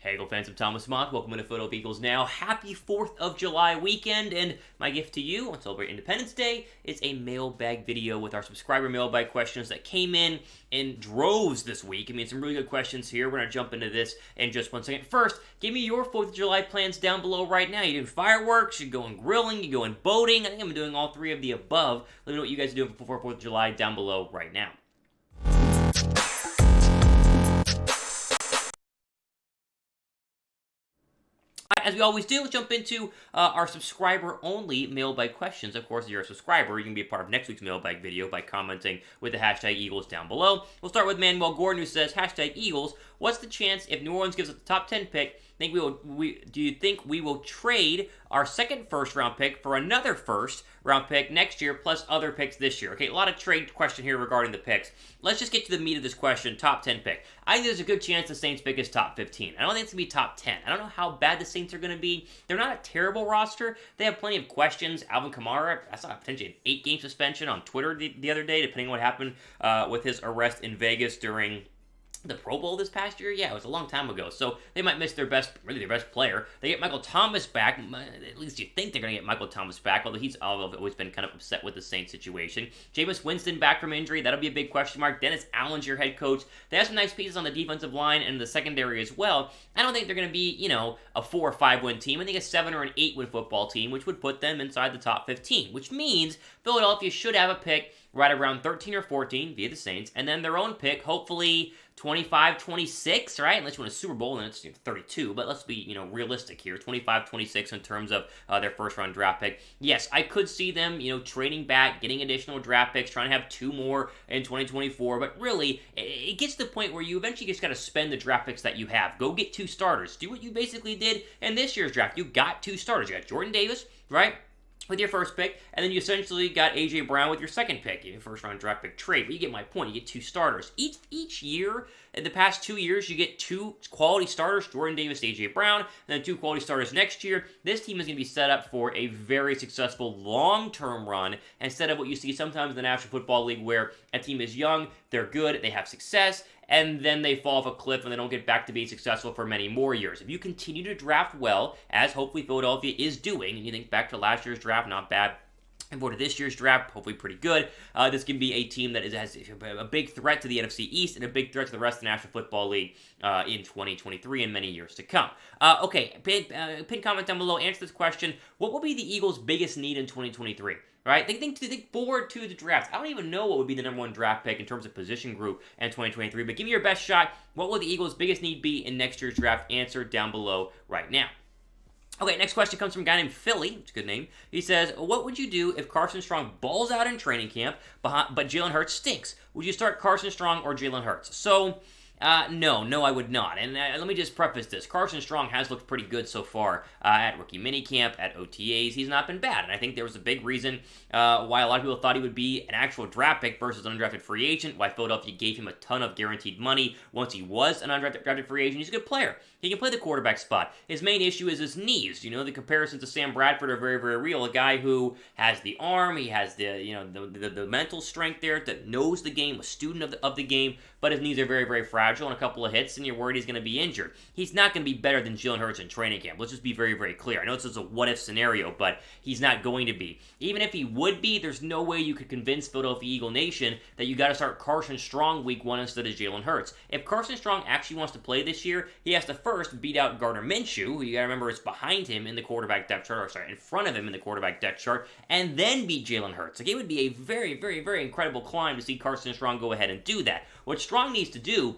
Hey, Eagle fans, I'm Thomas Mott. Welcome to Photo of Eagles Now. Happy 4th of July weekend, and my gift to you on Celebrate Independence Day is a mailbag video with our subscriber mailbag questions that came in droves this week. I mean, some really good questions here. We're going to jump into this in just 1 second. First, give me your 4th of July plans down below right now. You doing fireworks? You going grilling? You going boating? I think I'm doing all three of the above. Let me know what you guys are doing for 4th of July down below right now. As we always do, let's jump into our subscriber-only mailbag questions. Of course, if you're a subscriber, you can be a part of next week's mailbag video by commenting with the hashtag Eagles down below. We'll start with Manuel Gordon, who says, hashtag Eagles, what's the chance if New Orleans gives us the top 10 pick, do you think we will trade our second first-round pick for another first-round pick next year, plus other picks this year? Okay, a lot of trade question here regarding the picks. Let's just get to the meat of this question, top 10 pick. I think there's a good chance the Saints pick is top 15. I don't think it's going to be top 10. I don't know how bad the Saints are going to be. They're not a terrible roster. They have plenty of questions. Alvin Kamara, I saw potentially an 8-game suspension on Twitter the other day, depending on what happened with his arrest in Vegas during the Pro Bowl this past year? Yeah, it was a long time ago. So they might miss their best player. They get Michael Thomas back. At least you think they're going to get Michael Thomas back, although he's always been kind of upset with the Saints situation. Jameis Winston back from injury. That'll be a big question mark. Dennis Allen's your head coach. They have some nice pieces on the defensive line and the secondary as well. I don't think they're going to be, a 4 or 5 win team. I think a 7 or an 8 win football team, which would put them inside the top 15, which means Philadelphia should have a pick right around 13 or 14 via the Saints, and then their own pick, hopefully 25, 26, right? Unless you win a Super Bowl, then it's 32, but let's be, realistic here. 25, 26 in terms of their first-round draft pick. Yes, I could see them, trading back, getting additional draft picks, trying to have 2 more in 2024, but really, it gets to the point where you eventually just got to spend the draft picks that you have. Go get 2 starters. Do what you basically did in this year's draft. You got 2 starters. You got Jordan Davis, right, with your first pick, and then you essentially got A.J. Brown with your second pick, your first-round draft pick trade. But you get my point. You get 2 starters. Each year, in the past 2 years, you get 2 quality starters, Jordan Davis, A.J. Brown, and then 2 quality starters next year. This team is going to be set up for a very successful long-term run, instead of what you see sometimes in the National Football League, where a team is young, they're good, they have success, and then they fall off a cliff and they don't get back to being successful for many more years. If you continue to draft well, as hopefully Philadelphia is doing, and you think back to last year's draft, not bad, and for this year's draft, hopefully pretty good, this can be a team that has a big threat to the NFC East and a big threat to the rest of the National Football League in 2023 and many years to come. Okay, pin comment down below, answer this question. What will be the Eagles' biggest need in 2023? Right? Think forward to the draft. I don't even know what would be the number 1 draft pick in terms of position group in 2023, but give me your best shot. What will the Eagles' biggest need be in next year's draft? Answer down below right now. Okay, next question comes from a guy named Philly, which is a good name. He says, what would you do if Carson Strong balls out in training camp, but Jalen Hurts stinks? Would you start Carson Strong or Jalen Hurts? So, no, I would not. And let me just preface this. Carson Strong has looked pretty good so far at rookie minicamp, at OTAs. He's not been bad. And I think there was a big reason why a lot of people thought he would be an actual draft pick versus an undrafted free agent, why Philadelphia gave him a ton of guaranteed money once he was an undrafted free agent. He's a good player. He can play the quarterback spot. His main issue is his knees. The comparisons to Sam Bradford are very, very real. A guy who has the arm, he has the mental strength there, that knows the game, a student of the game, but his knees are very, very fragile, and a couple of hits, and you're worried he's going to be injured. He's not going to be better than Jalen Hurts in training camp. Let's just be very, very clear. I know this is a what-if scenario, but he's not going to be. Even if he would be, there's no way you could convince Philadelphia Eagle Nation that you got to start Carson Strong week 1 instead of Jalen Hurts. If Carson Strong actually wants to play this year, he has to first beat out Gardner Minshew, who you got to remember is behind him in the quarterback depth chart, in front of him in the quarterback depth chart, and then beat Jalen Hurts. Like, it would be a very, very, very incredible climb to see Carson Strong go ahead and do that. What Strong needs to do,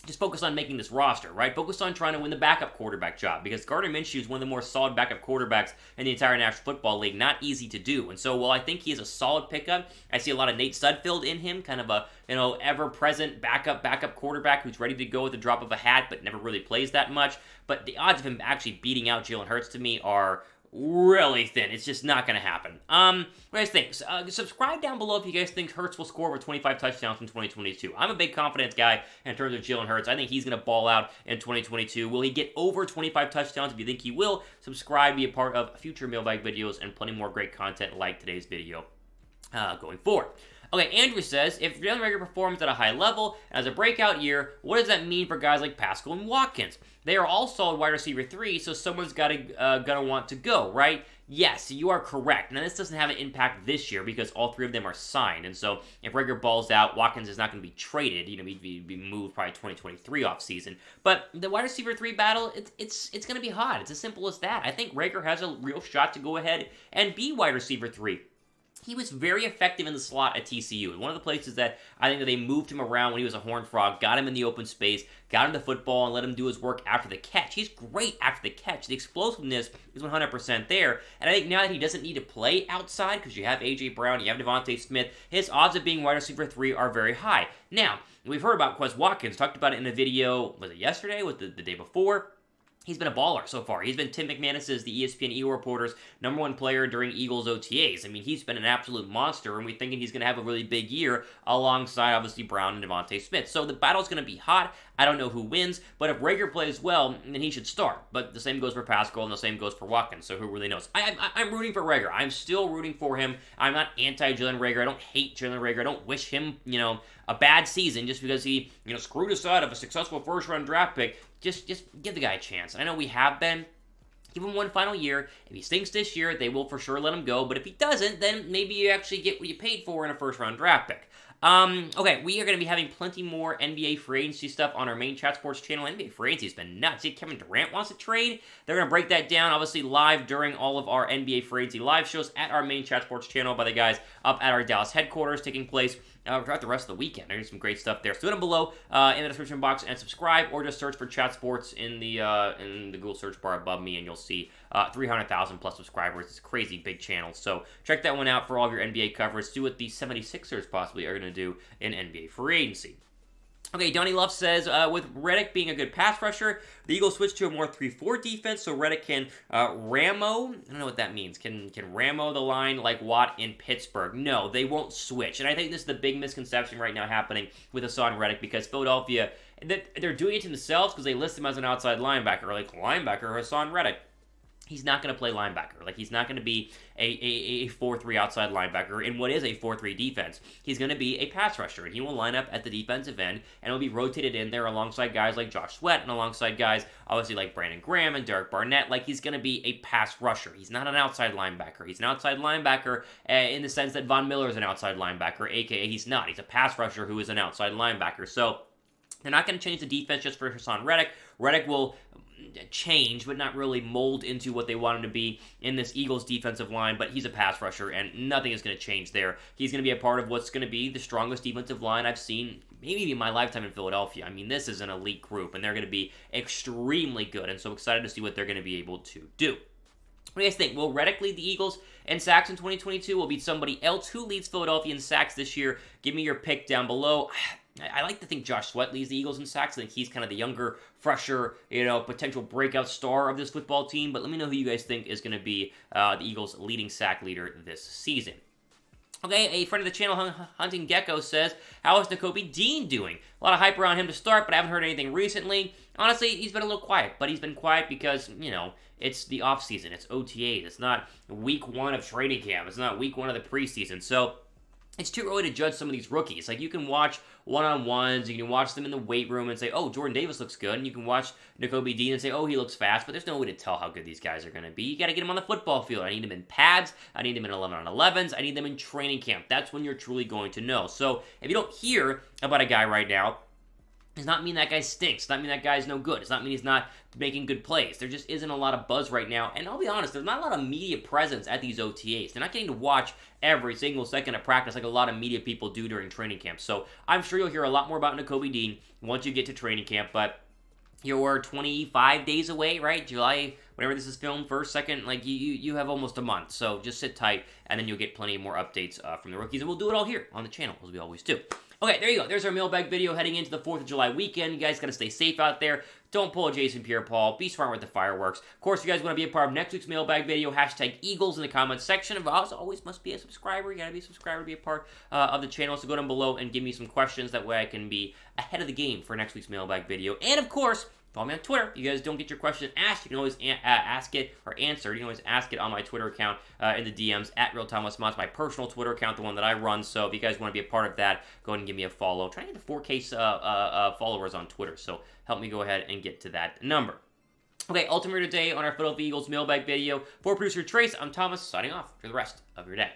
just focus on making this roster, right? Focus on trying to win the backup quarterback job, because Gardner Minshew is one of the more solid backup quarterbacks in the entire National Football League. Not easy to do. And so while I think he is a solid pickup, I see a lot of Nate Sudfeld in him, kind of a ever-present backup quarterback who's ready to go at the drop of a hat, but never really plays that much. But the odds of him actually beating out Jalen Hurts to me are really thin. It's just not going to happen. What do you guys think? Subscribe down below if you guys think Hurts will score over 25 touchdowns in 2022. I'm a big confidence guy in terms of Jalen Hurts. I think he's going to ball out in 2022. Will he get over 25 touchdowns? If you think he will, subscribe, be a part of future mailbag videos, and plenty more great content like today's video going forward. Okay, Andrew says, if Jalen Reagor performs at a high level and has a breakout year, what does that mean for guys like Pascal and Watkins? They are all solid wide receiver 3, so someone's gonna want to go, right? Yes, you are correct. Now, this doesn't have an impact this year because all 3 of them are signed, and so if Reagor balls out, Watkins is not going to be traded. He'd be moved probably 2023 offseason. But the wide receiver 3 battle, it's going to be hot. It's as simple as that. I think Reagor has a real shot to go ahead and be wide receiver 3. He was very effective in the slot at TCU. And one of the places that I think that they moved him around when he was a Horned Frog, got him in the open space, got him the football, and let him do his work after the catch. He's great after the catch. The explosiveness is 100% there. And I think now that he doesn't need to play outside, because you have A.J. Brown, you have Devontae Smith, his odds of being wide receiver 3 are very high. Now, we've heard about Quez Watkins. Talked about it in a video, was it yesterday? Was it the day before? He's been a baller so far. He's been Tim McManus's, the ESPN Eagle Reporter's #1 player during Eagles OTAs. I mean, he's been an absolute monster, and we're thinking he's going to have a really big year alongside, obviously, Brown and Devontae Smith. So the battle's going to be hot. I don't know who wins, but if Reagor plays well, then he should start. But the same goes for Pascal, and the same goes for Watkins, so who really knows? I'm rooting for Reagor. I'm still rooting for him. I'm not anti-Jalen Reagor. I don't hate Jalen Reagor. I don't wish him, a bad season just because he, screwed us out of a successful first-round draft pick. Just give the guy a chance. I know we have been. Give him one final year. If he stinks this year, they will for sure let him go. But if he doesn't, then maybe you actually get what you paid for in a first-round draft pick. Okay, we are going to be having plenty more NBA free agency stuff on our main Chat Sports channel. NBA free agency has been nuts. See, Kevin Durant wants to trade. They're going to break that down, obviously, live during all of our NBA free agency live shows at our main Chat Sports channel by the guys up at our Dallas headquarters, taking place throughout the rest of the weekend. There's some great stuff there. So go down below in the description box and subscribe, or just search for Chat Sports in the Google search bar above me, and you'll see 300,000 plus subscribers. It's a crazy big channel. So check that one out for all of your NBA coverage. Do what the 76ers possibly are going to do in NBA free agency. Okay, Donnie Love says, with Reddick being a good pass rusher, the Eagles switch to a more 3-4 defense, so Reddick can Ramo, I don't know what that means, can Ramo the line like Watt in Pittsburgh. No, they won't switch, and I think this is the big misconception right now happening with Hasson Reddick, because Philadelphia, they're doing it to themselves because they list him as an outside linebacker, like linebacker Hasson Reddick. He's not going to play linebacker. Like, he's not going to be a 4-3 outside linebacker in what is a 4-3 defense. He's going to be a pass rusher, and he will line up at the defensive end, and will be rotated in there alongside guys like Josh Sweat and alongside guys, obviously, like Brandon Graham and Derek Barnett. Like, he's going to be a pass rusher. He's not an outside linebacker. He's an outside linebacker in the sense that Von Miller is an outside linebacker, a.k.a. he's not. He's a pass rusher who is an outside linebacker. So they're not going to change the defense just for Hasson Reddick. Reddick will change, but not really mold into what they want him to be in this Eagles defensive line, but he's a pass rusher, and nothing is going to change there. He's going to be a part of what's going to be the strongest defensive line I've seen maybe in my lifetime in Philadelphia. I mean, this is an elite group, and they're going to be extremely good, and so excited to see what they're going to be able to do. What do you guys think? Will Reddick lead the Eagles in sacks in 2022? Will be somebody else who leads Philadelphia in sacks this year? Give me your pick down below. I like to think Josh Sweat leads the Eagles in sacks. I think he's kind of the younger, fresher, potential breakout star of this football team. But let me know who you guys think is going to be the Eagles' leading sack leader this season. Okay, a friend of the channel, Hunting Gecko, says, how is Nakobe Dean doing? A lot of hype around him to start, but I haven't heard anything recently. Honestly, he's been a little quiet, but he's been quiet because, it's the offseason. It's OTAs. It's not week 1 of training camp. It's not week 1 of the preseason. So it's too early to judge some of these rookies. Like, you can watch one-on-ones, you can watch them in the weight room and say, oh, Jordan Davis looks good, and you can watch Nakobe Dean and say, oh, he looks fast, but there's no way to tell how good these guys are going to be. You got to get them on the football field. I need them in pads. I need them in 11-on-11s. I need them in training camp. That's when you're truly going to know. So if you don't hear about a guy right now, does not mean that guy stinks. Does not mean that guy's no good. Does not mean he's not making good plays. There just isn't a lot of buzz right now. And I'll be honest, there's not a lot of media presence at these OTAs. They're not getting to watch every single second of practice like a lot of media people do during training camp. So I'm sure you'll hear a lot more about Nakobe Dean once you get to training camp. But you're 25 days away, right? July, whenever this is filmed, 1st, 2nd, like you have almost a month. So just sit tight, and then you'll get plenty more updates from the rookies. And we'll do it all here on the channel, as we always do. Okay, there you go. There's our mailbag video heading into the 4th of July weekend. You guys got to stay safe out there. Don't pull a Jason Pierre-Paul. Be smart with the fireworks. Of course, if you guys want to be a part of next week's mailbag video, hashtag Eagles in the comments section. As always, must be a subscriber. You got to be a subscriber to be a part of the channel. So go down below and give me some questions. That way I can be ahead of the game for next week's mailbag video. And, of course, follow me on Twitter. You guys don't get your question asked, you can always ask it or answer. You can always ask it on my Twitter account in the DMs at RealTimeWithMott, my personal Twitter account, the one that I run. So if you guys want to be a part of that, go ahead and give me a follow. I'm trying to get to 4K followers on Twitter, so help me go ahead and get to that number. Okay, ultimately today on our Philadelphia Eagles mailbag video. For producer Trace, I'm Thomas, signing off for the rest of your day.